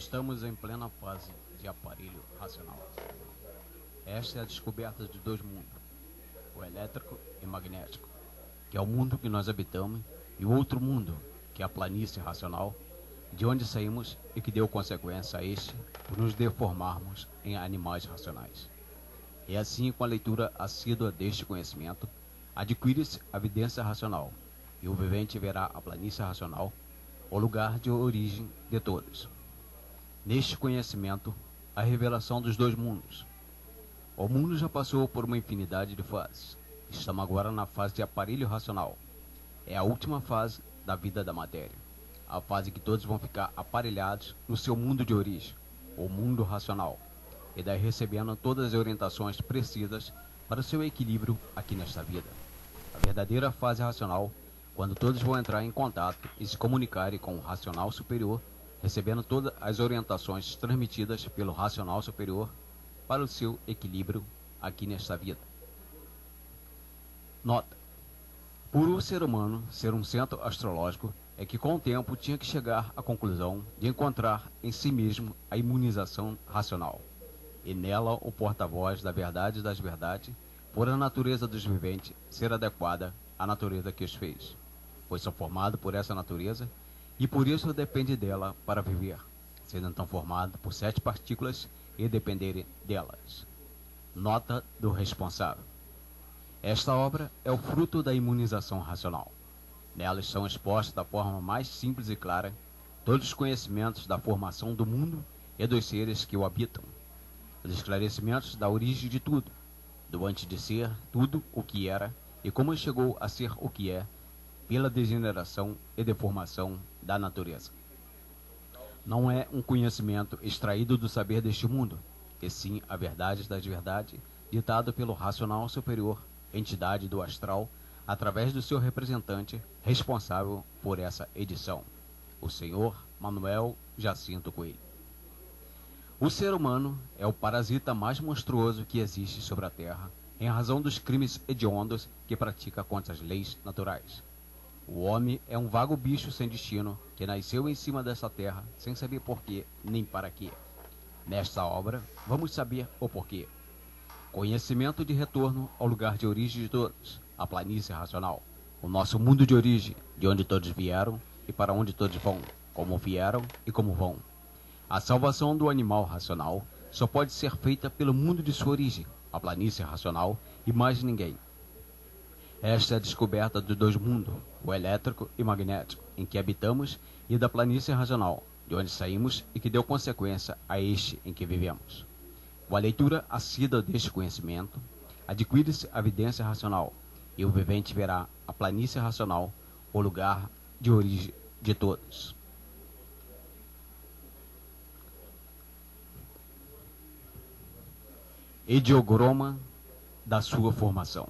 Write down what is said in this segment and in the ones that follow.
Estamos em plena fase de aparelho racional. Esta é a descoberta de dois mundos, o elétrico e magnético, que é o mundo que nós habitamos, e o outro mundo, que é a planície racional, de onde saímos e que deu consequência a este por nos deformarmos em animais racionais. E assim, com a leitura assídua deste conhecimento, adquire-se a evidência racional, e o vivente verá a planície racional, o lugar de origem de todos. Neste conhecimento, a revelação dos dois mundos. O mundo já passou por uma infinidade de fases. Estamos agora na fase de aparelho racional. É a última fase da vida da matéria. A fase que todos vão ficar aparelhados no seu mundo de origem, o mundo racional, e daí recebendo todas as orientações precisas para o seu equilíbrio aqui nesta vida. A verdadeira fase racional, quando todos vão entrar em contato e se comunicarem com o racional superior, recebendo todas as orientações transmitidas pelo racional superior para o seu equilíbrio aqui nesta vida. Nota: por o ser humano ser um centro astrológico, é que com o tempo tinha que chegar à conclusão de encontrar em si mesmo a imunização racional, e nela o porta-voz da verdade das verdades, por a natureza dos viventes ser adequada à natureza que os fez, pois são formados por essa natureza, e por isso depende dela para viver, sendo então formado por 7 partículas e dependerem delas. Nota do responsável: esta obra é o fruto da imunização racional. Nelas são expostos da forma mais simples e clara todos os conhecimentos da formação do mundo e dos seres que o habitam, os esclarecimentos da origem de tudo, do antes de ser tudo o que era e como chegou a ser o que é, pela degeneração e deformação da natureza. Não é um conhecimento extraído do saber deste mundo, e sim a verdade das verdades, ditado pelo racional superior, entidade do astral, através do seu representante responsável por essa edição, o Senhor Manuel Jacinto Coelho. O ser humano é o parasita mais monstruoso que existe sobre a Terra, em razão dos crimes hediondos que pratica contra as leis naturais. O homem é um vago bicho sem destino, que nasceu em cima dessa terra, sem saber porquê nem para quê. Nesta obra, vamos saber o porquê. Conhecimento de retorno ao lugar de origem de todos, a planície racional, o nosso mundo de origem, de onde todos vieram e para onde todos vão, como vieram e como vão. A salvação do animal racional só pode ser feita pelo mundo de sua origem, a planície racional, e mais ninguém. Esta é a descoberta dos dois mundos, o elétrico e magnético, em que habitamos, e da planície racional, de onde saímos e que deu consequência a este em que vivemos. Com a leitura assídua deste conhecimento, adquire-se a evidência racional, e o vivente verá a planície racional, o lugar de origem de todos. Ideograma da sua formação.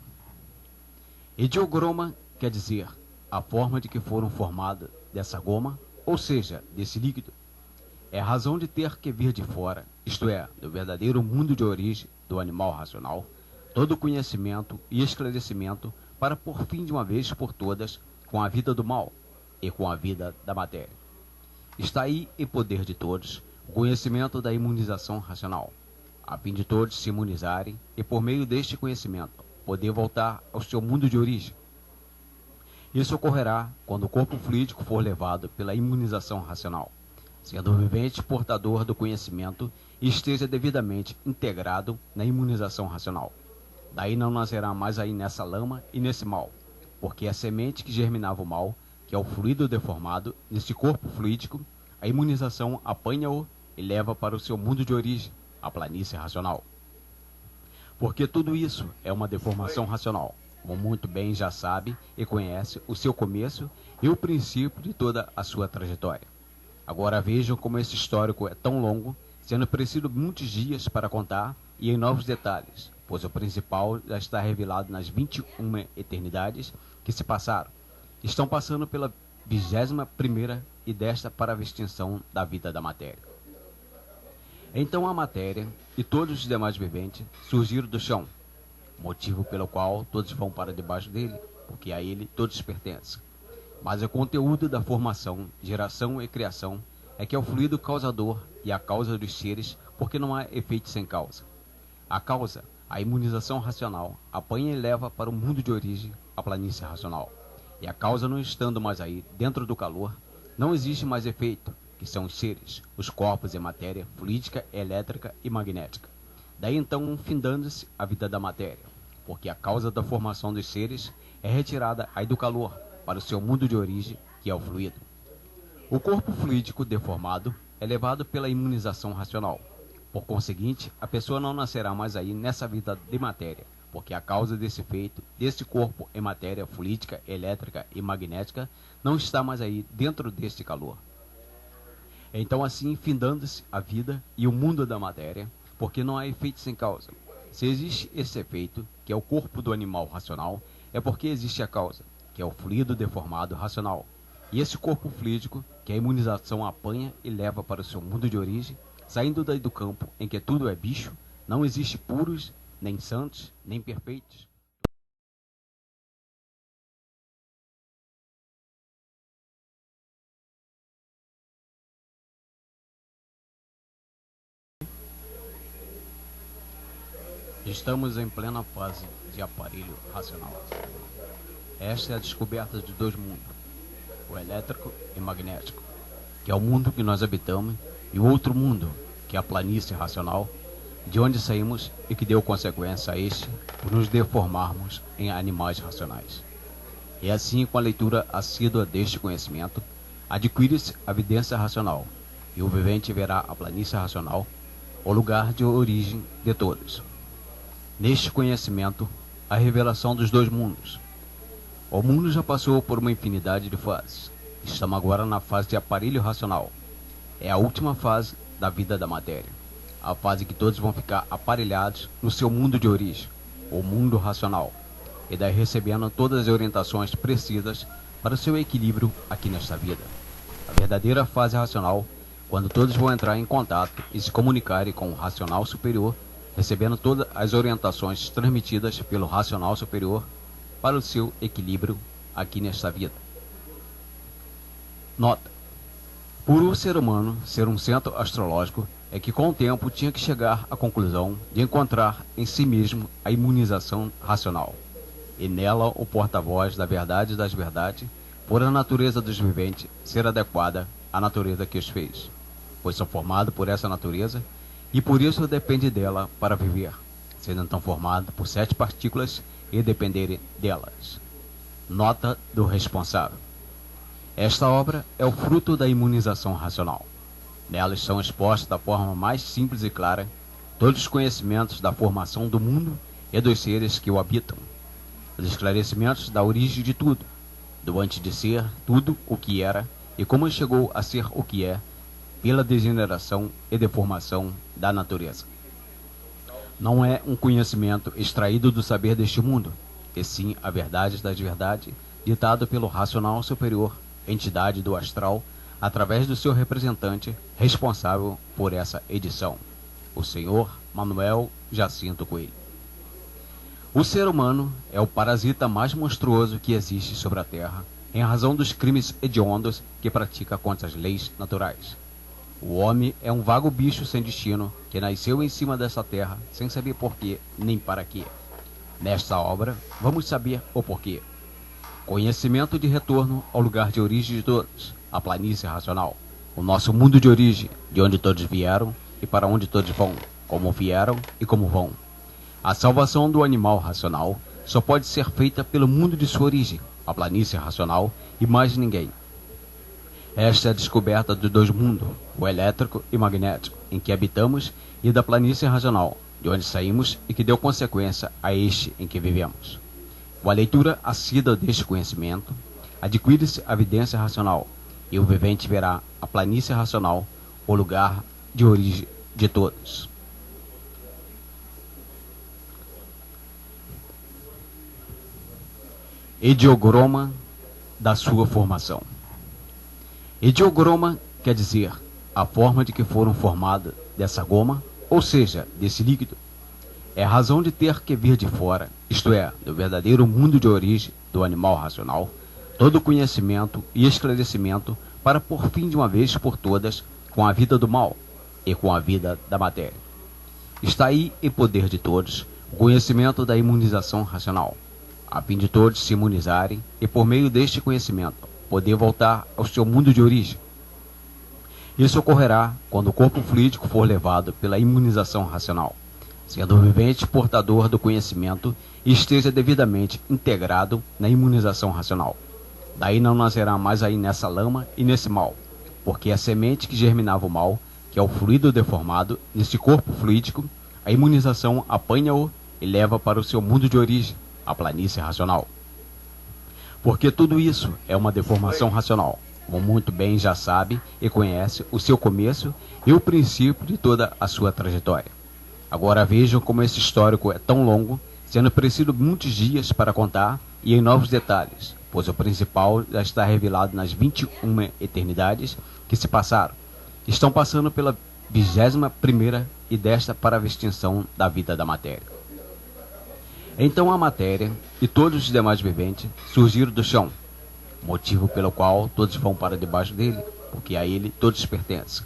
Ideograma quer dizer a forma de que foram formadas dessa goma, ou seja, desse líquido. É a razão de ter que vir de fora, isto é, do verdadeiro mundo de origem do animal racional, todo o conhecimento e esclarecimento para por fim de uma vez por todas com a vida do mal e com a vida da matéria. Está aí em poder de todos o conhecimento da imunização racional, a fim de todos se imunizarem e por meio deste conhecimento poder voltar ao seu mundo de origem. Isso ocorrerá quando o corpo fluídico for levado pela imunização racional, sendo o vivente portador do conhecimento e esteja devidamente integrado na imunização racional. Daí não nascerá mais aí nessa lama e nesse mal, porque a semente que germinava o mal, que é o fluido deformado, nesse corpo fluídico, a imunização apanha-o e leva para o seu mundo de origem, a planície racional. Porque tudo isso é uma deformação racional, como muito bem já sabe e conhece o seu começo e o princípio de toda a sua trajetória. Agora vejam como esse histórico é tão longo, sendo preciso muitos dias para contar e em novos detalhes, pois o principal já está revelado nas 21 eternidades que se passaram, estão passando pela 21ª e desta para a extinção da vida da matéria. Então a matéria e todos os demais viventes surgiram do chão, motivo pelo qual todos vão para debaixo dele, porque a ele todos pertencem. Mas o conteúdo da formação, geração e criação é que é o fluido causador e a causa dos seres, porque não há efeito sem causa. A causa, a imunização racional, apanha e leva para o mundo de origem, a planície racional. E a causa não estando mais aí, dentro do calor, não existe mais efeito, que são os seres, os corpos e matéria fluídica, elétrica e magnética. Daí então findando-se a vida da matéria, porque a causa da formação dos seres é retirada aí do calor para o seu mundo de origem, que é o fluido. O corpo fluídico deformado é levado pela imunização racional. Por conseguinte, a pessoa não nascerá mais aí nessa vida de matéria, porque a causa desse feito, desse corpo em matéria fluídica, elétrica e magnética, não está mais aí dentro deste calor. Então assim, findando-se a vida e o mundo da matéria, porque não há efeito sem causa. Se existe esse efeito, que é o corpo do animal racional, é porque existe a causa, que é o fluido deformado racional. E esse corpo fluídico, que a imunização apanha e leva para o seu mundo de origem, saindo daí do campo em que tudo é bicho, não existe puros, nem santos, nem perfeitos. Estamos em plena fase de aparelho racional. Esta é a descoberta de dois mundos, o elétrico e magnético, que é o mundo que nós habitamos, e o outro mundo, que é a planície racional, de onde saímos e que deu consequência a este por nos deformarmos em animais racionais. E assim, com a leitura assídua deste conhecimento, adquire-se a evidência racional, e o vivente verá a planície racional, o lugar de origem de todos. Neste conhecimento, a revelação dos dois mundos. O mundo já passou por uma infinidade de fases. Estamos agora na fase de aparelho racional. É a última fase da vida da matéria. A fase que todos vão ficar aparelhados no seu mundo de origem, o mundo racional, e daí recebendo todas as orientações precisas para o seu equilíbrio aqui nesta vida. A verdadeira fase racional, quando todos vão entrar em contato e se comunicarem com o racional superior, recebendo todas as orientações transmitidas pelo racional superior para o seu equilíbrio aqui nesta vida. Nota: por o ser humano ser um centro astrológico, é que com o tempo tinha que chegar à conclusão de encontrar em si mesmo a imunização racional, e nela o porta-voz da verdade das verdades, por a natureza dos viventes ser adequada à natureza que os fez, pois são formados por essa natureza, e por isso depende dela para viver, sendo então formado por 7 partículas e dependerem delas. Nota do responsável: esta obra é o fruto da imunização racional. Nela estão expostos da forma mais simples e clara todos os conhecimentos da formação do mundo e dos seres que o habitam, os esclarecimentos da origem de tudo, do antes de ser tudo o que era e como chegou a ser o que é, pela degeneração e deformação da natureza. Não é um conhecimento extraído do saber deste mundo, e sim a verdade das verdades, ditado pelo racional superior, entidade do astral, através do seu representante responsável por essa edição, o senhor Manuel Jacinto Coelho. O ser humano é o parasita mais monstruoso que existe sobre a Terra, em razão dos crimes hediondos que pratica contra as leis naturais. O homem é um vago bicho sem destino, que nasceu em cima dessa terra, sem saber porquê nem para quê. Nesta obra, vamos saber o porquê. Conhecimento de retorno ao lugar de origem de todos, a planície racional, o nosso mundo de origem, de onde todos vieram e para onde todos vão, como vieram e como vão. A salvação do animal racional só pode ser feita pelo mundo de sua origem, a planície racional, e mais ninguém. Esta é a descoberta dos dois mundos, o elétrico e magnético, em que habitamos, e da planície racional, de onde saímos e que deu consequência a este em que vivemos. Com a leitura assídua deste conhecimento, adquire-se a evidência racional, e o vivente verá a planície racional, o lugar de origem de todos. Ideograma da sua formação. Ideograma quer dizer a forma de que foram formadas dessa goma, ou seja, desse líquido. É a razão de ter que vir de fora, isto é, do verdadeiro mundo de origem do animal racional, todo conhecimento e esclarecimento para por fim de uma vez por todas com a vida do mal e com a vida da matéria. Está aí em poder de todos o conhecimento da imunização racional, a fim de todos se imunizarem e por meio deste conhecimento poder voltar ao seu mundo de origem. Isso ocorrerá quando o corpo fluídico for levado pela imunização racional, sendo o vivente portador do conhecimento e esteja devidamente integrado na imunização racional. Daí não nascerá mais aí nessa lama e nesse mal, porque a semente que germinava o mal, que é o fluido deformado, nesse corpo fluídico, a imunização apanha-o e leva para o seu mundo de origem, a planície racional. Porque tudo isso é uma deformação racional, como muito bem já sabe e conhece o seu começo e o princípio de toda a sua trajetória. Agora vejam como esse histórico é tão longo, sendo preciso muitos dias para contar e em novos detalhes, pois o principal já está revelado nas 21 eternidades que se passaram. Estão passando pela 21ª e desta para a extinção da vida da matéria. Então a matéria e todos os demais viventes surgiram do chão, motivo pelo qual todos vão para debaixo dele, porque a ele todos pertencem.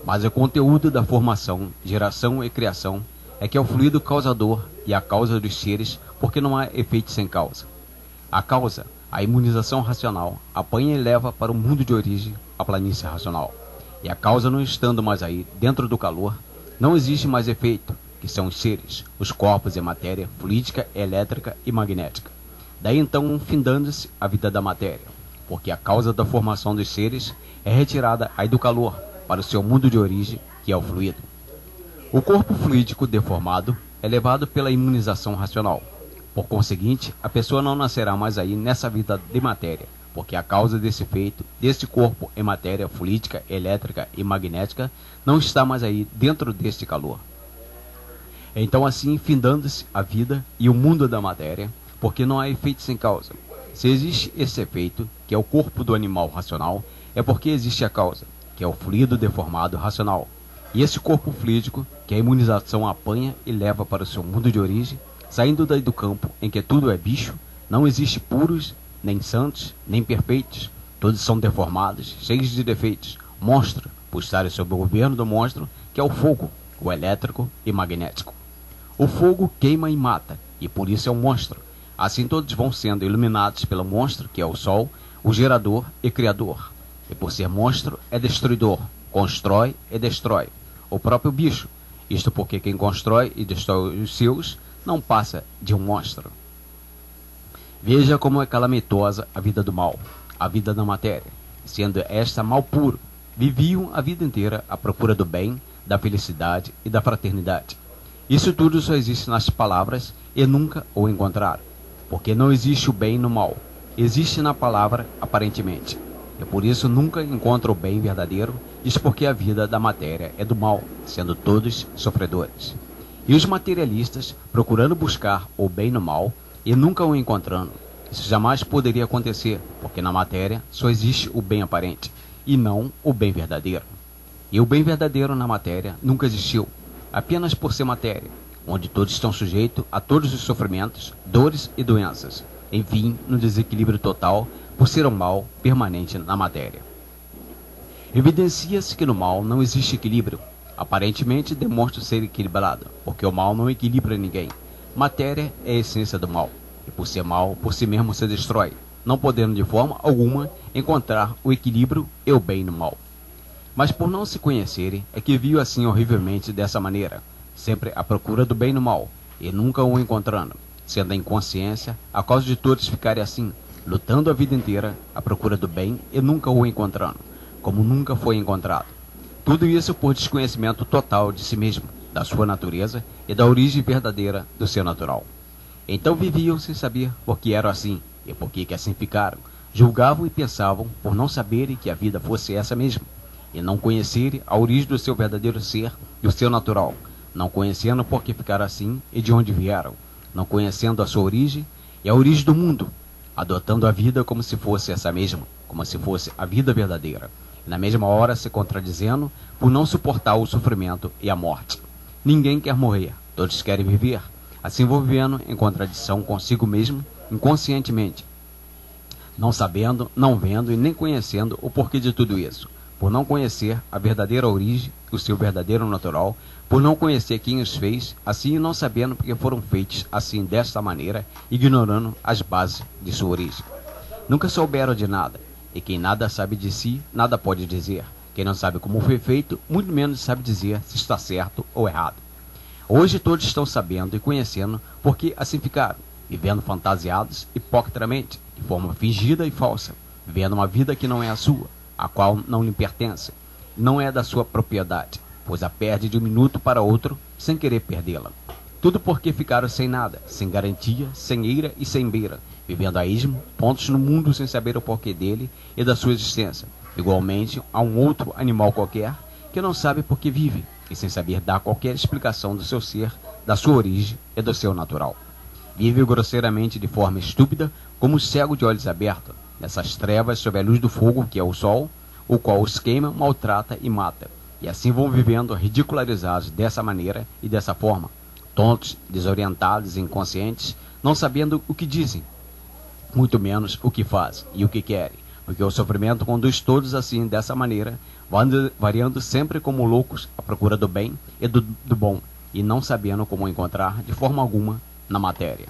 Mas o conteúdo da formação, geração e criação é que é o fluido causador e a causa dos seres, porque não há efeito sem causa. A causa, a imunização racional, apanha e leva para o mundo de origem, a planície racional. E a causa não estando mais aí, dentro do calor, não existe mais efeito, que são os seres, os corpos e matéria fluídica, elétrica e magnética. Daí então findando-se a vida da matéria, porque a causa da formação dos seres é retirada aí do calor para o seu mundo de origem, que é o fluido. O corpo fluídico deformado é levado pela imunização racional. Por conseguinte, a pessoa não nascerá mais aí nessa vida de matéria, porque a causa desse feito, desse corpo em matéria fluídica, elétrica e magnética, não está mais aí dentro deste calor. Então assim, findando-se a vida e o mundo da matéria, porque não há efeito sem causa. Se existe esse efeito, que é o corpo do animal racional, é porque existe a causa, que é o fluido deformado racional. E esse corpo fluídico, que a imunização apanha e leva para o seu mundo de origem, saindo daí do campo em que tudo é bicho, não existe puros, nem santos, nem perfeitos, todos são deformados, cheios de defeitos, monstro, por estarem sob o governo do monstro, que é o fogo, o elétrico e magnético. O fogo queima e mata, e por isso é um monstro. Assim todos vão sendo iluminados pelo monstro, que é o sol, o gerador e criador. E por ser monstro, é destruidor, constrói e destrói. O próprio bicho, isto porque quem constrói e destrói os seus, não passa de um monstro. Veja como é calamitosa a vida do mal, a vida da matéria, sendo esta mal puro. Viviam a vida inteira à procura do bem, da felicidade e da fraternidade. Isso tudo só existe nas palavras e nunca o encontraram, porque não existe o bem no mal, existe na palavra aparentemente. E por isso nunca encontra o bem verdadeiro, isso porque a vida da matéria é do mal, sendo todos sofredores. E os materialistas procurando buscar o bem no mal e nunca o encontrando. Isso jamais poderia acontecer, porque na matéria só existe o bem aparente e não o bem verdadeiro. E o bem verdadeiro na matéria nunca existiu, apenas por ser matéria, onde todos estão sujeitos a todos os sofrimentos, dores e doenças, enfim, no desequilíbrio total, por ser um mal permanente na matéria. Evidencia-se que no mal não existe equilíbrio. Aparentemente demonstra ser equilibrado, porque o mal não equilibra ninguém. Matéria é a essência do mal, e por ser mal, por si mesmo se destrói, não podendo de forma alguma encontrar o equilíbrio e o bem no mal. Mas por não se conhecerem, é que viu assim horrivelmente dessa maneira, sempre à procura do bem no mal, e nunca o encontrando, sendo a inconsciência a causa de todos ficarem assim, lutando a vida inteira à procura do bem e nunca o encontrando, como nunca foi encontrado. Tudo isso por desconhecimento total de si mesmo, da sua natureza e da origem verdadeira do seu natural. Então viviam sem saber por que eram assim, e por que assim ficaram. Julgavam e pensavam por não saberem que a vida fosse essa mesma, e não conhecerem a origem do seu verdadeiro ser e o seu natural, não conhecendo por que ficaram assim e de onde vieram, não conhecendo a sua origem e a origem do mundo, adotando a vida como se fosse essa mesma, como se fosse a vida verdadeira, e na mesma hora se contradizendo por não suportar o sofrimento e a morte. Ninguém quer morrer, todos querem viver, assim vão vivendo em contradição consigo mesmo, inconscientemente. não sabendo, não vendo e nem conhecendo o porquê de tudo isso, por não conhecer a verdadeira origem, o seu verdadeiro natural, por não conhecer quem os fez, assim não sabendo porque foram feitos assim desta maneira, ignorando as bases de sua origem. Nunca souberam de nada, e quem nada sabe de si, nada pode dizer. Quem não sabe como foi feito, muito menos sabe dizer se está certo ou errado. Hoje todos estão sabendo e conhecendo porque assim ficaram, vivendo fantasiados hipocritamente, de forma fingida e falsa, vivendo uma vida que não é a sua, a qual não lhe pertence, não é da sua propriedade, pois a perde de um minuto para outro, sem querer perdê-la. Tudo porque ficaram sem nada, sem garantia, sem eira e sem beira, vivendo a esmo, pontos no mundo sem saber o porquê dele e da sua existência, igualmente a um outro animal qualquer, que não sabe por que vive, e sem saber dar qualquer explicação do seu ser, da sua origem e do seu natural. Vive grosseiramente de forma estúpida, como o cego de olhos abertos, nessas trevas sob a luz do fogo que é o sol, o qual os queima, maltrata e mata. E assim vão vivendo ridicularizados dessa maneira e dessa forma, tontos, desorientados e inconscientes, não sabendo o que dizem, muito menos o que fazem e o que querem, porque o sofrimento conduz todos assim dessa maneira, variando sempre como loucos à procura do bem e do bom, e não sabendo como encontrar de forma alguma na matéria.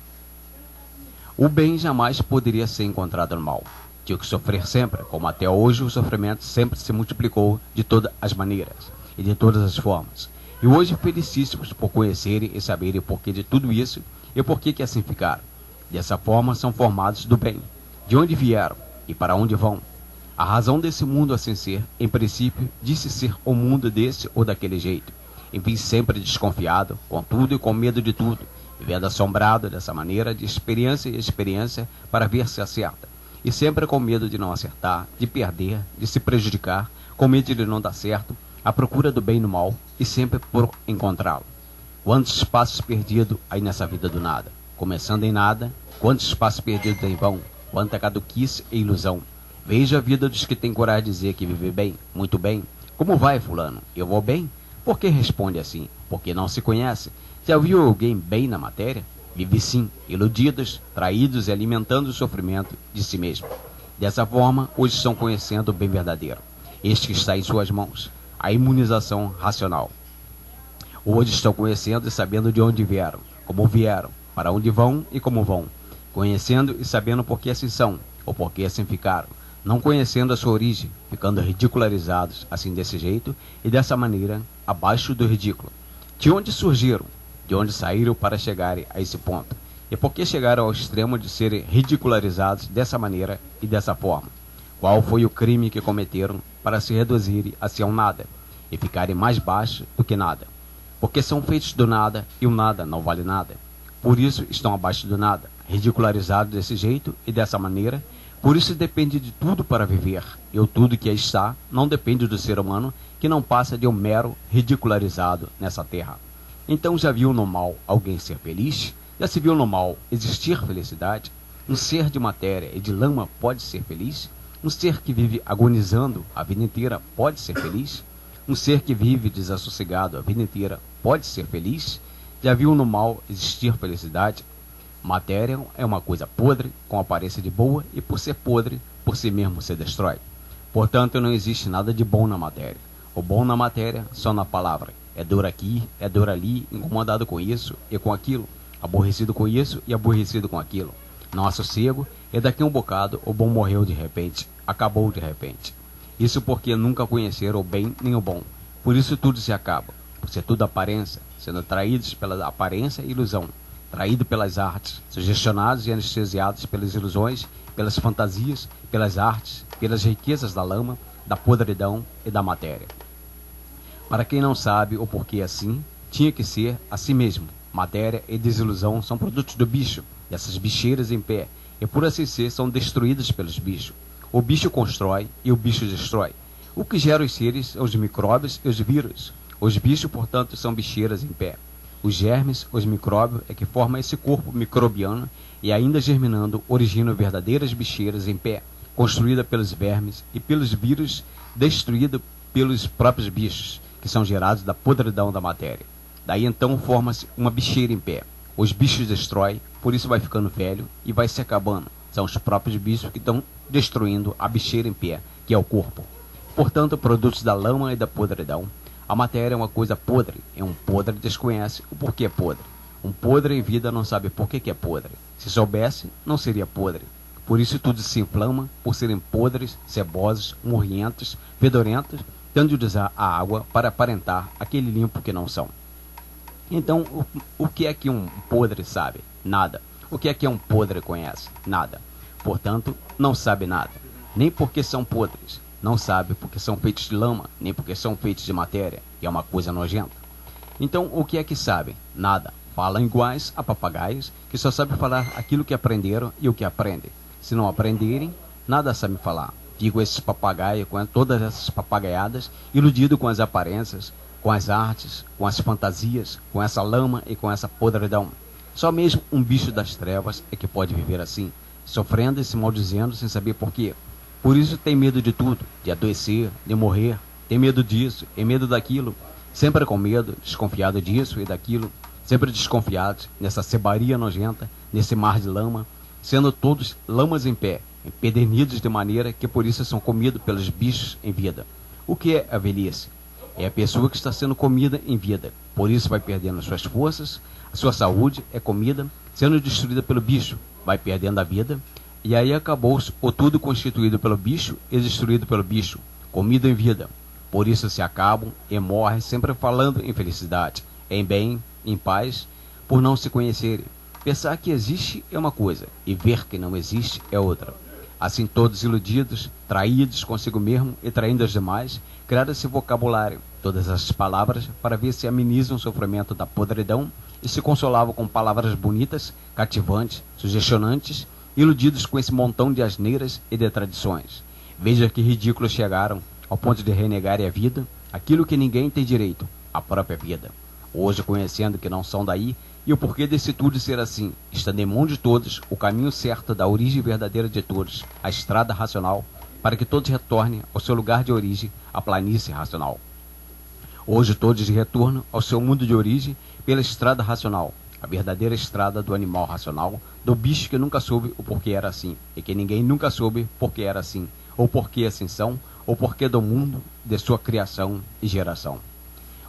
O bem jamais poderia ser encontrado no mal. Tinha que sofrer sempre, como até hoje o sofrimento sempre se multiplicou de todas as maneiras e de todas as formas. E hoje felicíssimos por conhecerem e saberem o porquê de tudo isso e o porquê que assim ficaram. Dessa forma são formados do bem, de onde vieram e para onde vão. A razão desse mundo assim ser, em princípio, disse ser o mundo desse ou daquele jeito. Enfim, sempre desconfiado, com tudo e com medo de tudo, vivendo assombrado dessa maneira de experiência em experiência para ver se acerta. E sempre com medo de não acertar, de perder, de se prejudicar, com medo de não dar certo, à procura do bem e do mal, e sempre por encontrá-lo. Quantos passos perdidos aí nessa vida do nada? Começando em nada, quantos passos perdidos em vão, quanta caduquice e ilusão. Veja a vida dos que têm coragem de dizer que vive bem, muito bem. Como vai, fulano? Eu vou bem? Por que responde assim? Porque não se conhece. Já viu alguém bem na matéria? Vive sim, iludidos, traídos e alimentando o sofrimento de si mesmo. Dessa forma, hoje estão conhecendo o bem verdadeiro. Este que está em suas mãos, a imunização racional. Hoje estão conhecendo e sabendo de onde vieram, como vieram, para onde vão e como vão. Conhecendo e sabendo por que assim são, ou por que assim ficaram. Não conhecendo a sua origem, ficando ridicularizados assim desse jeito e dessa maneira, abaixo do ridículo. De onde surgiram? De onde saíram para chegarem a esse ponto? E por que chegaram ao extremo de serem ridicularizados dessa maneira e dessa forma? Qual foi o crime que cometeram para se reduzirem assim ao nada e ficarem mais baixos do que nada? Porque são feitos do nada e o nada não vale nada. Por isso estão abaixo do nada, ridicularizados desse jeito e dessa maneira. Por isso depende de tudo para viver, e o tudo que aí está não depende do ser humano, que não passa de um mero ridicularizado nessa terra. Então já viu no mal alguém ser feliz? Já se viu no mal existir felicidade? Um ser de matéria e de lama pode ser feliz? Um ser que vive agonizando a vida inteira pode ser feliz? Um ser que vive desassossegado a vida inteira pode ser feliz? Já viu no mal existir felicidade? Matéria é uma coisa podre, com aparência de boa, e por ser podre, por si mesmo se destrói. Portanto, não existe nada de bom na matéria. O bom na matéria, só na palavra. É dor aqui, é dor ali, incomodado com isso e com aquilo, aborrecido com isso e aborrecido com aquilo. Não há sossego, e daqui a um bocado o bom morreu de repente, acabou de repente. Isso porque nunca conheceram o bem nem o bom. Por isso tudo se acaba, por ser tudo aparência, sendo traídos pela aparência e ilusão. Traído pelas artes, sugestionados e anestesiados pelas ilusões, pelas fantasias, pelas artes, pelas riquezas da lama, da podridão e da matéria. Para quem não sabe o porquê assim, tinha que ser assim mesmo. Matéria e desilusão são produtos do bicho, dessas bicheiras em pé, e por assim ser são destruídas pelos bichos. O bicho constrói e o bicho destrói. O que gera os seres são os micróbios e os vírus. Os bichos, portanto, são bicheiras em pé. Os germes, os micróbios, é que formam esse corpo microbiano e ainda germinando originam verdadeiras bicheiras em pé, construída pelos vermes e pelos vírus, destruída pelos próprios bichos, que são gerados da podridão da matéria. Daí então forma-se uma bicheira em pé. Os bichos destroem, por isso vai ficando velho e vai se acabando, São os próprios bichos que estão destruindo a bicheira em pé, que é o corpo. Portanto, produtos da lama e da podridão. A matéria é uma coisa podre, e um podre desconhece o porquê é podre. Um podre em vida não sabe por que é podre. Se soubesse, não seria podre. Por isso tudo se inflama, por serem podres, cebosos, morrientos, fedorentos, tendo de usar a água para aparentar aquele limpo que não são. Então, o que é que um podre sabe? Nada. O que é que um podre conhece? Nada. Portanto, não sabe nada. Nem porque são podres. Não sabe porque são feitos de lama, nem porque são feitos de matéria, que é uma coisa nojenta. Então, o que é que sabem? Nada. Falam iguais a papagaios, que só sabem falar aquilo que aprenderam e o que aprendem. Se não aprenderem, nada sabem falar. Ficam esses papagaios, com todas essas papagaiadas, iludidos com as aparências, com as artes, com as fantasias, com essa lama e com essa podridão. Só mesmo um bicho das trevas é que pode viver assim, sofrendo e se maldizendo sem saber porquê. Por isso tem medo de tudo, de adoecer, de morrer, tem medo disso, tem medo daquilo, sempre com medo, desconfiado disso e daquilo, sempre desconfiados nessa cebaria nojenta, nesse mar de lama, sendo todos lamas em pé, empedernidos de maneira que por isso são comidos pelos bichos em vida. O que é a velhice? É a pessoa que está sendo comida em vida, por isso vai perdendo suas forças, a sua saúde é comida, sendo destruída pelo bicho, vai perdendo a vida, e aí acabou-se o tudo constituído pelo bicho e destruído pelo bicho, comido em vida. Por isso se acabam e morrem sempre falando em felicidade, em bem, em paz, por não se conhecerem. Pensar que existe é uma coisa, e ver que não existe é outra. Assim todos iludidos, traídos consigo mesmo e traindo os demais, criaram esse vocabulário, todas essas palavras, para ver se amenizam o sofrimento da podridão e se consolavam com palavras bonitas, cativantes, sugestionantes, iludidos com esse montão de asneiras e de tradições. Veja que ridículos chegaram ao ponto de renegarem a vida, aquilo que ninguém tem direito, a própria vida. Hoje, conhecendo que não são daí, e o porquê desse tudo ser assim, estando em mão de todos o caminho certo da origem verdadeira de todos, a estrada racional, para que todos retornem ao seu lugar de origem, a planície racional. Hoje todos retornam ao seu mundo de origem pela estrada racional, a verdadeira estrada do animal racional, do bicho que nunca soube o porquê era assim, e que ninguém nunca soube porquê era assim, ou porquê assim são, ou porquê do mundo, de sua criação e geração.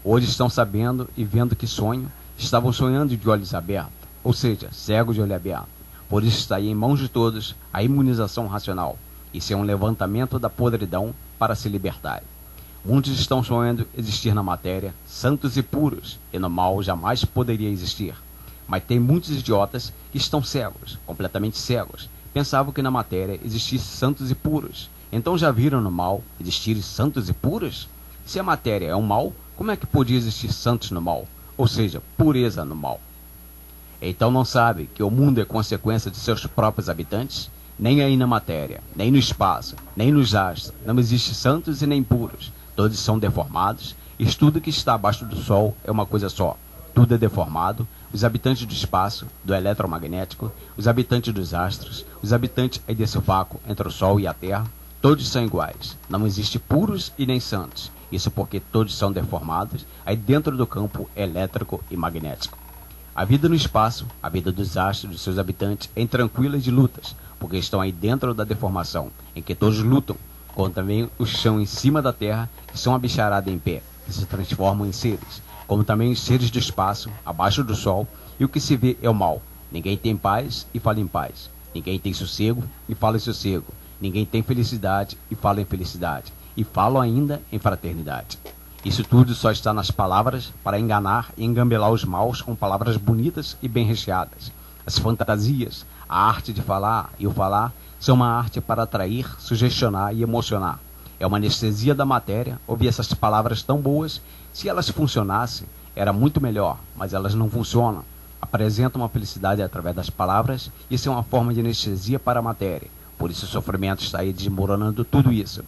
Hoje estão sabendo e vendo que sonho, estavam sonhando de olhos abertos, ou seja, cegos de olho aberto. Por isso está aí em mãos de todos a imunização racional, isso é um levantamento da podridão para se libertar. Muitos estão sonhando existir na matéria, santos e puros, e no mal jamais poderia existir. Mas tem muitos idiotas que estão cegos, completamente cegos. Pensavam que na matéria existissem santos e puros. Então já viram no mal existirem santos e puros? Se a matéria é um mal, como é que podia existir santos no mal? Ou seja, pureza no mal. Então não sabe que o mundo é consequência de seus próprios habitantes? Nem aí na matéria, nem no espaço, nem nos astros, não existe santos e nem puros. Todos são deformados, e tudo que está abaixo do Sol é uma coisa só. Tudo é deformado, os habitantes do espaço, do eletromagnético, os habitantes dos astros, os habitantes aí desse vácuo entre o Sol e a Terra, todos são iguais. Não existe puros e nem santos. Isso porque todos são deformados aí dentro do campo elétrico e magnético. A vida no espaço, a vida dos astros, dos seus habitantes, é intranquila de lutas, porque estão aí dentro da deformação, em que todos lutam, como também os chão em cima da Terra, que são a bicharada em pé, que se transformam em seres, como também os seres do espaço, abaixo do Sol, e o que se vê é o mal. Ninguém tem paz e fala em paz. Ninguém tem sossego e fala em sossego. Ninguém tem felicidade e fala em felicidade. E falam ainda em fraternidade. Isso tudo só está nas palavras para enganar e engambelar os maus com palavras bonitas e bem recheadas. As fantasias, a arte de falar e o falar são uma arte para atrair, sugestionar e emocionar. É uma anestesia da matéria ouvir essas palavras tão boas. Se elas funcionassem, era muito melhor, mas elas não funcionam. Apresentam uma felicidade através das palavras. Isso é uma forma de anestesia para a matéria. Por isso o sofrimento está aí desmoronando tudo isso.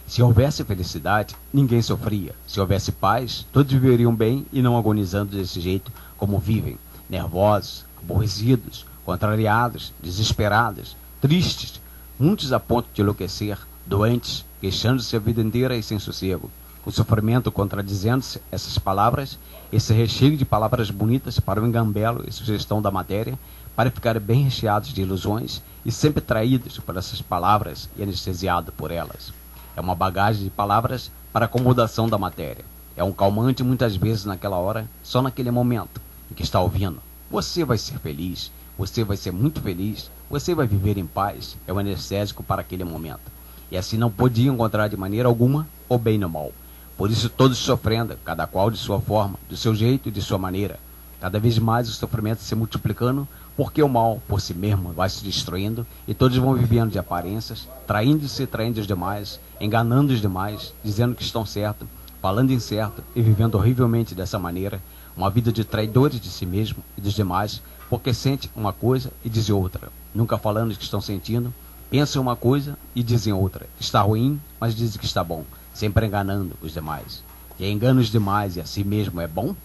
Se houvesse felicidade, ninguém sofria. Se houvesse paz, todos viveriam bem e não agonizando desse jeito como vivem, nervosos, aborrecidos, contrariados, desesperados, tristes, muitos a ponto de enlouquecer, doentes, queixando-se a vida inteira e sem sossego. O sofrimento contradizendo-se essas palavras, esse recheio de palavras bonitas para o engambelo e sugestão da matéria, para ficarem bem recheados de ilusões e sempre traídos por essas palavras e anestesiados por elas. É uma bagagem de palavras para acomodação da matéria. É um calmante muitas vezes naquela hora, só naquele momento em que está ouvindo. Você vai ser feliz, você vai ser muito feliz, você vai viver em paz. É um anestésico para aquele momento. E assim não podia encontrar de maneira alguma o bem no mal. Por isso todos sofrendo, cada qual de sua forma, do seu jeito e de sua maneira. Cada vez mais o sofrimento se multiplicando, porque o mal por si mesmo vai se destruindo e todos vão vivendo de aparências, traindo-se e traindo os demais, enganando os demais, dizendo que estão certos, falando incerto e vivendo horrivelmente dessa maneira, uma vida de traidores de si mesmo e dos demais, porque sente uma coisa e diz outra, nunca falando o que estão sentindo, pensam uma coisa e dizem outra, está ruim, mas dizem que está bom, sempre enganando os demais. Quem engana os demais e a si mesmo é bom?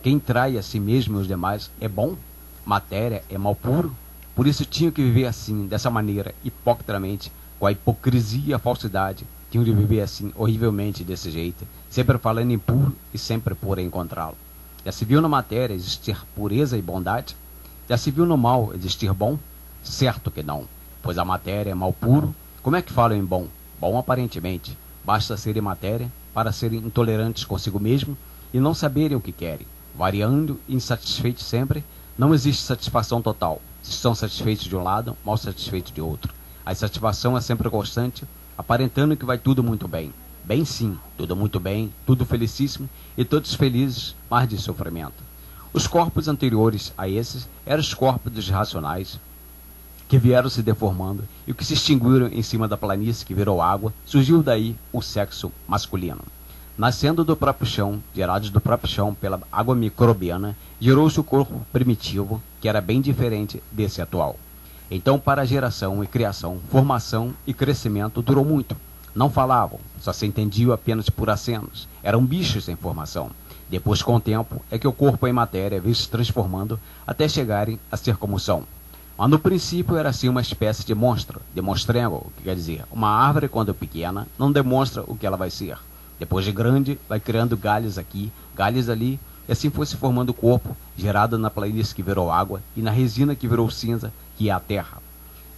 Quem trai a si mesmo e os demais é bom? Matéria é mal puro? Por isso tinham que viver assim, dessa maneira, hipocritamente, com a hipocrisia e a falsidade. Tinham de viver assim, horrivelmente, desse jeito, sempre falando em puro e sempre por encontrá-lo. Já se viu na matéria existir pureza e bondade? Já se viu no mal existir bom? Certo que não, pois a matéria é mal puro. Como é que falam em bom? Bom aparentemente. Basta serem matéria para serem intolerantes consigo mesmo e não saberem o que querem. Variando e insatisfeitos sempre, não existe satisfação total. Se estão satisfeitos de um lado, mal satisfeitos de outro. A insatisfação é sempre constante, aparentando que vai tudo muito bem. Bem sim, tudo muito bem, tudo felicíssimo e todos felizes, mas de sofrimento. Os corpos anteriores a esses eram os corpos dos racionais, que vieram se deformando e que se extinguiram em cima da planície que virou água, surgiu daí o sexo masculino. Nascendo do próprio chão, gerados do próprio chão pela água microbiana, gerou-se o corpo primitivo, que era bem diferente desse atual. Então, para a geração e criação, formação e crescimento durou muito. Não falavam, só se entendiam apenas por acenos. Eram bichos sem formação. Depois, com o tempo, é que o corpo em matéria veio se transformando até chegarem a ser como são. Mas no princípio era assim uma espécie de monstro, demonstrango, que quer dizer, uma árvore quando pequena não demonstra o que ela vai ser. Depois de grande, vai criando galhos aqui, galhos ali, e assim foi se formando o corpo, gerado na planície que virou água e na resina que virou cinza, que é a terra.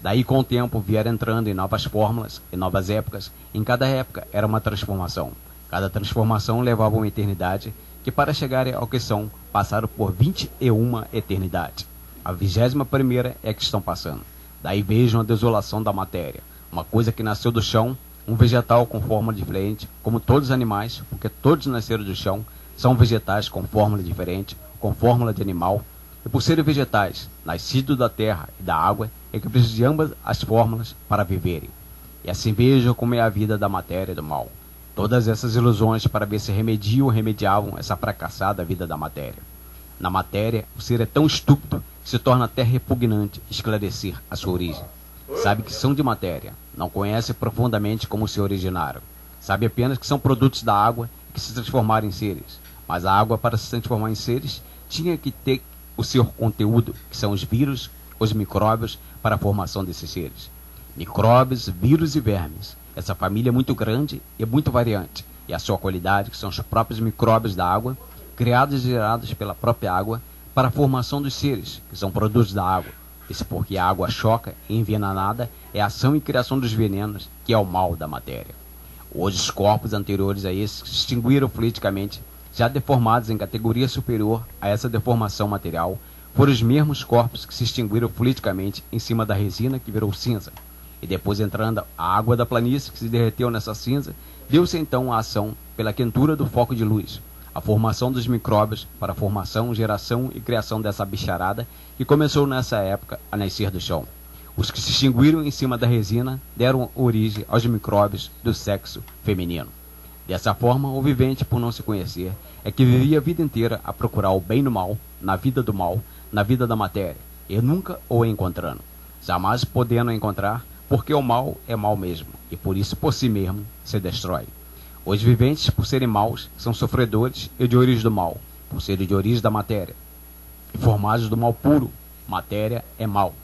Daí com o tempo vieram entrando em novas fórmulas, em novas épocas, em cada época era uma transformação. Cada transformação levava uma eternidade, que para chegarem ao que são, passaram por 21 eternidades. A 21ª é que estão passando. Daí vejam a desolação da matéria, uma coisa que nasceu do chão, um vegetal com fórmula diferente, como todos os animais, porque todos nasceram do chão, são vegetais com fórmula diferente, com fórmula de animal, e por serem vegetais, nascidos da terra e da água, é que precisam de ambas as fórmulas para viverem. E assim vejam como é a vida da matéria e do mal. Todas essas ilusões para ver se remediam ou remediavam essa fracassada vida da matéria. Na matéria, o ser é tão estúpido que se torna até repugnante esclarecer a sua origem. Sabe que são de matéria, não conhece profundamente como se originaram. Sabe apenas que são produtos da água e que se transformaram em seres. Mas a água, para se transformar em seres, tinha que ter o seu conteúdo, que são os vírus, os micróbios, para a formação desses seres. Micróbios, vírus e vermes. Essa família é muito grande e muito variante. E a sua qualidade, que são os próprios micróbios da água, criados e gerados pela própria água, para a formação dos seres, que são produtos da água. Isso porque a água choca e envenenada é a ação e criação dos venenos, que é o mal da matéria. Hoje os corpos anteriores a esses se extinguiram politicamente, já deformados em categoria superior a essa deformação material, foram os mesmos corpos que se extinguiram politicamente em cima da resina que virou cinza. E depois entrando a água da planície que se derreteu nessa cinza, deu-se então a ação pela quentura do foco de luz, a formação dos micróbios para a formação, geração e criação dessa bicharada que começou nessa época a nascer do chão. Os que se extinguiram em cima da resina deram origem aos micróbios do sexo feminino. Dessa forma, o vivente, por não se conhecer, é que vivia a vida inteira a procurar o bem no mal, na vida do mal, na vida da matéria, e nunca o encontrando. Jamais podendo encontrar, porque o mal é mal mesmo, e por isso por si mesmo se destrói. Os viventes, por serem maus, são sofredores e de origem do mal, por serem de origem da matéria, e formados do mal puro. Matéria é mal.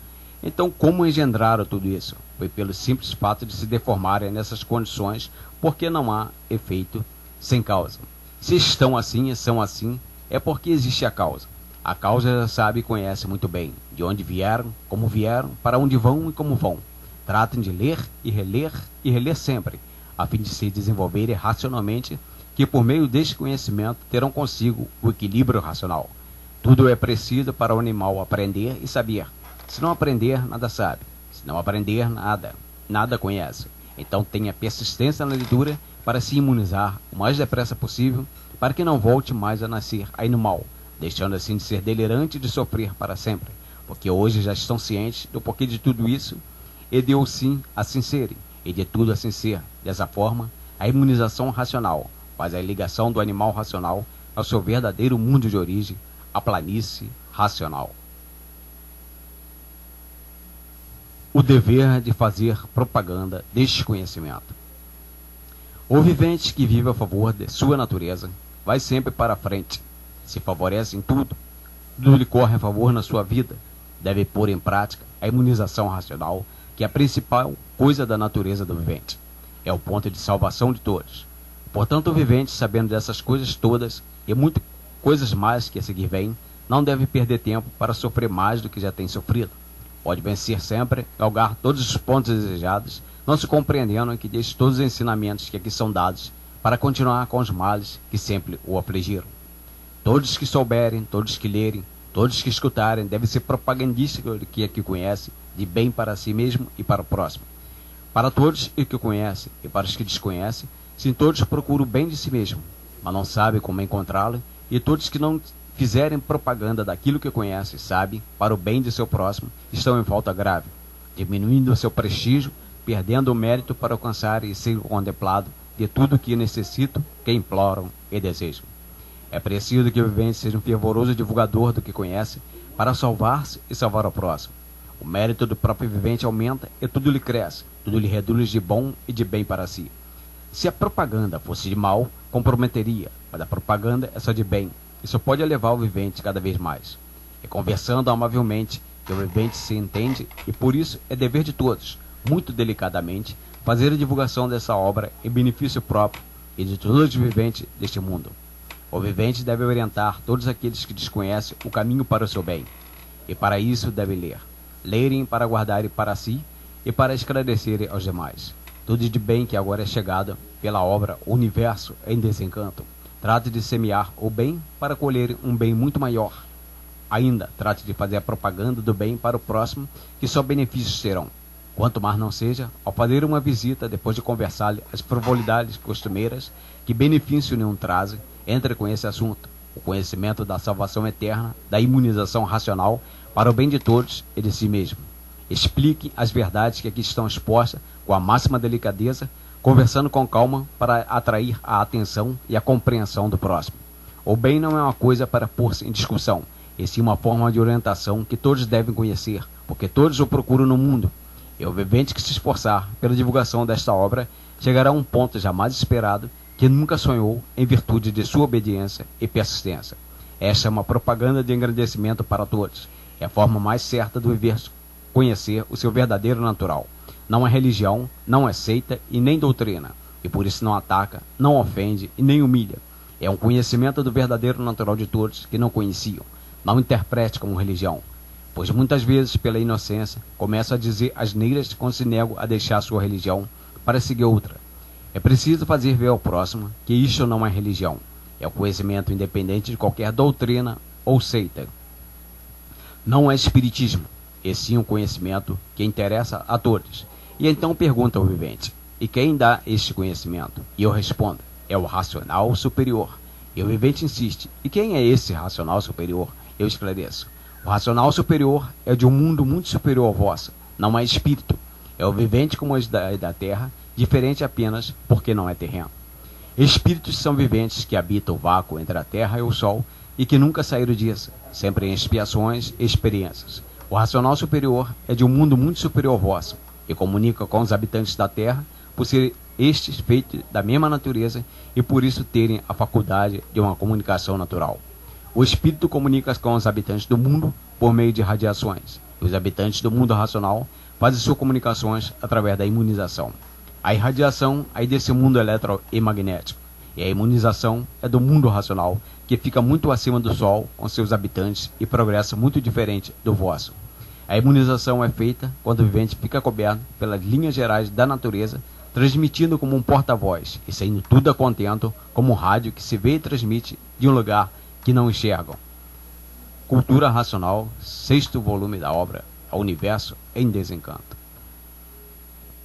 Então, como engendraram tudo isso? Foi pelo simples fato de se deformarem nessas condições, porque não há efeito sem causa. Se estão assim e são assim, é porque existe a causa. A causa já sabe e conhece muito bem de onde vieram, para onde vão e como vão. Tratem de ler e reler sempre, a fim de se desenvolverem racionalmente, que por meio deste conhecimento terão consigo o equilíbrio racional. Tudo é preciso para o animal aprender e saber. Se não aprender, nada sabe. Se não aprender, nada conhece. Então tenha persistência na leitura para se imunizar o mais depressa possível, para que não volte mais a nascer aí no mal, deixando assim de ser delirante e de sofrer para sempre, porque hoje já estão cientes do porquê de tudo isso, e de o sim assim serem, e de tudo assim ser. Dessa forma, a imunização racional faz a ligação do animal racional ao seu verdadeiro mundo de origem, a planície racional. O dever de fazer propaganda deste conhecimento. O vivente que vive a favor de sua natureza vai sempre para a frente, se favorece em tudo lhe corre a favor na sua vida. Deve pôr em prática a imunização racional, que é a principal coisa da natureza do vivente. É o ponto de salvação de todos. Portanto, o vivente, sabendo dessas coisas todas e muitas coisas mais que a seguir vêm, não deve perder tempo para sofrer mais do que já tem sofrido. Pode vencer sempre, galgar todos os pontos desejados, não se compreendendo que deixe todos os ensinamentos que aqui são dados para continuar com os males que sempre o afligiram. Todos que souberem, todos que lerem, todos que escutarem, devem ser propagandistas que aqui conhece, de bem para si mesmo e para o próximo. Para todos os que conhecem e para os que desconhecem, sim, todos procuram o bem de si mesmo, mas não sabem como encontrá-lo, e todos que não fizerem propaganda daquilo que conhecem, sabem, para o bem de seu próximo, estão em falta grave, diminuindo o seu prestígio, perdendo o mérito para alcançar e ser contemplado de tudo o que necessitam, que imploram e desejam. É preciso que o vivente seja um fervoroso divulgador do que conhece, para salvar-se e salvar o próximo. O mérito do próprio vivente aumenta e tudo lhe cresce, tudo lhe reduz de bom e de bem para si. Se a propaganda fosse de mal, comprometeria, mas a propaganda é só de bem, isso pode elevar o vivente cada vez mais. É conversando amavelmente que o vivente se entende, e por isso é dever de todos, muito delicadamente, fazer a divulgação dessa obra em benefício próprio e de todos os viventes deste mundo. O vivente deve orientar todos aqueles que desconhecem o caminho para o seu bem, e para isso deve ler. Lerem para guardarem para si e para esclarecerem aos demais. Tudo de bem que agora é chegado pela obra O Universo em Desencanto. Trate de semear o bem para colher um bem muito maior. Ainda, trate de fazer a propaganda do bem para o próximo, que só benefícios serão. Quanto mais não seja, ao fazer uma visita, depois de conversar-lhe as frivolidades costumeiras, que benefício nenhum trazem, entre com esse assunto, o conhecimento da salvação eterna, da imunização racional, para o bem de todos e de si mesmo. Explique as verdades que aqui estão expostas com a máxima delicadeza, conversando com calma para atrair a atenção e a compreensão do próximo. O bem não é uma coisa para pôr-se em discussão, e sim uma forma de orientação que todos devem conhecer, porque todos o procuram no mundo. E o vivente que se esforçar pela divulgação desta obra chegará a um ponto jamais esperado, que nunca sonhou, em virtude de sua obediência e persistência. Esta é uma propaganda de engrandecimento para todos. É a forma mais certa do viver conhecer o seu verdadeiro natural. Não é religião, não é seita e nem doutrina, e por isso não ataca, não ofende e nem humilha. É um conhecimento do verdadeiro natural de todos que não conheciam. Não interprete como religião, pois muitas vezes, pela inocência, começam a dizer asneiras quando se negam a deixar sua religião para seguir outra. É preciso fazer ver ao próximo que isto não é religião, é o conhecimento independente de qualquer doutrina ou seita. Não é espiritismo, e sim um conhecimento que interessa a todos. E então pergunta ao vivente: e quem dá este conhecimento? E eu respondo: é o racional superior. E o vivente insiste: e quem é esse racional superior? Eu esclareço: o racional superior é de um mundo muito superior ao vosso, não é espírito. É o vivente como os da terra, diferente apenas porque não é terreno. Espíritos são viventes que habitam o vácuo entre a terra e o sol e que nunca saíram disso, sempre em expiações e experiências. O racional superior é de um mundo muito superior ao vosso e comunica com os habitantes da terra por ser estes feitos da mesma natureza e por isso terem a faculdade de uma comunicação natural. O espírito comunica com os habitantes do mundo por meio de radiações, e os habitantes do mundo racional fazem suas comunicações através da imunização. A irradiação aí desse mundo eletro e magnético, E a imunização é do mundo racional, que fica muito acima do Sol com seus habitantes e progressa muito diferente do vosso. A imunização é feita quando o vivente fica coberto pelas linhas gerais da natureza, transmitindo como um porta-voz e saindo tudo a contento como um rádio que se vê e transmite de um lugar que não enxergam. Cultura Racional, 6º volume da obra, O Universo em Desencanto.